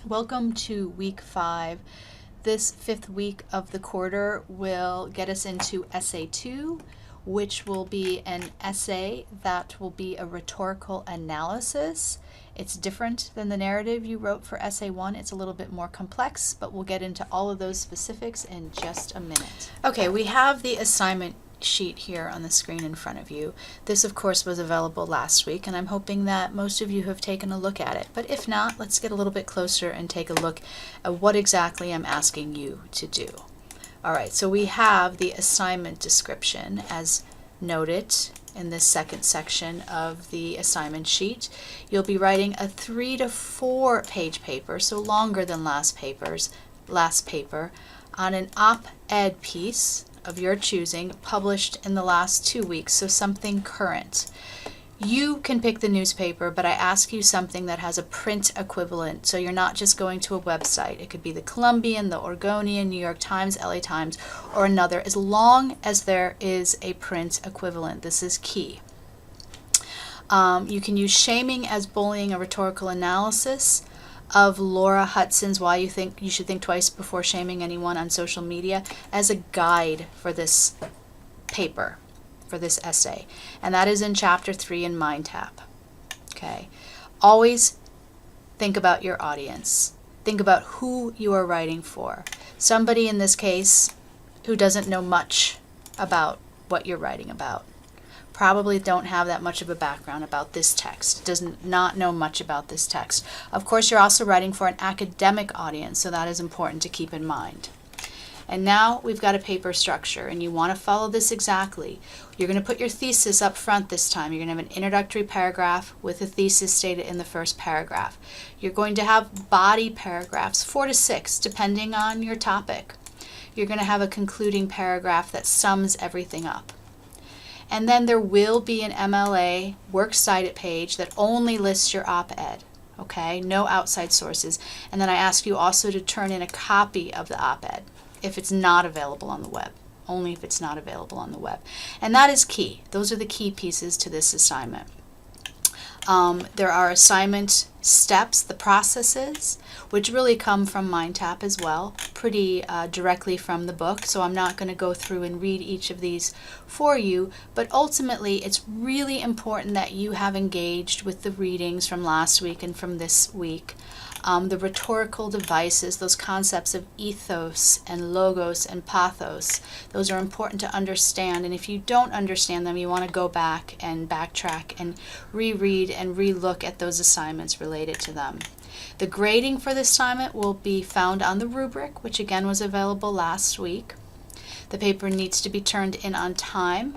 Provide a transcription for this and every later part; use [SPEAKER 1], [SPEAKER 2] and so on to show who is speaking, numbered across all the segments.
[SPEAKER 1] Welcome to week 5. This 5th week of the quarter will get us into essay 2, which will be an essay that will be a rhetorical analysis. It's different than the narrative you wrote for essay 1. It's a little bit more complex, but we'll get into all of those specifics in just a minute. Okay, we have the assignment sheet here on the screen in front of you. This of course was available last week, and I'm hoping that most of you have taken a look at it. But if not, let's get a little bit closer and take a look at what exactly I'm asking you to do. Alright, so we have the assignment description as noted in this second section of the assignment sheet. You'll be writing a 3 to 4 page paper, so longer than last paper, on an op-ed piece of your choosing published in the last 2 weeks, so something current. You can pick the newspaper, but I ask you something that has a print equivalent, so you're not just going to a website. It could be the Columbian, the Oregonian, New York Times, LA Times, or another, as long as there is a print equivalent. This is key. You can use shaming as bullying, a rhetorical analysis of Laura Hudson's Why You Think You Should Think Twice Before Shaming Anyone on Social Media as a guide for this paper, for this essay. And that is in chapter 3 in MindTap. Okay. Always think about your audience. Think about who you are writing for. Somebody in this case who doesn't know much about what you're writing about. Probably don't have that much of a background about this text, does not know much about this text. Of course, you're also writing for an academic audience, so that is important to keep in mind. And now we've got a paper structure, and you want to follow this exactly. You're going to put your thesis up front this time. You're going to have an introductory paragraph with a thesis stated in the first paragraph. You're going to have body paragraphs, 4 to 6, depending on your topic. You're going to have a concluding paragraph that sums everything up. And then there will be an MLA works cited page that only lists your op-ed, okay? No outside sources. And then I ask you also to turn in a copy of the op-ed if it's not available on the web, only if it's not available on the web. And that is key. Those are the key pieces to this assignment. There are assignment steps, the processes, which really come from MindTap as well, pretty directly from the book. So I'm not going to go through and read each of these for you, but ultimately it's really important that you have engaged with the readings from last week and from this week. The rhetorical devices, those concepts of ethos and logos and pathos, those are important to understand. And if you don't understand them, you want to go back and backtrack and reread and relook at those assignments related to them. The grading for this assignment will be found on the rubric, which again was available last week. The paper needs to be turned in on time.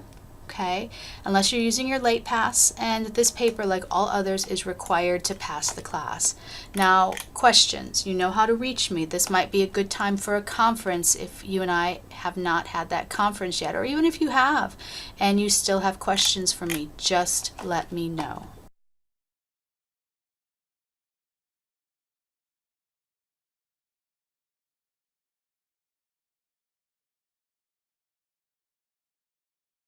[SPEAKER 1] Okay, unless you're using your late pass, and this paper, like all others, is required to pass the class. Now, questions. You know how to reach me. This might be a good time for a conference if you and I have not had that conference yet, or even if you have and you still have questions for me, just let me know.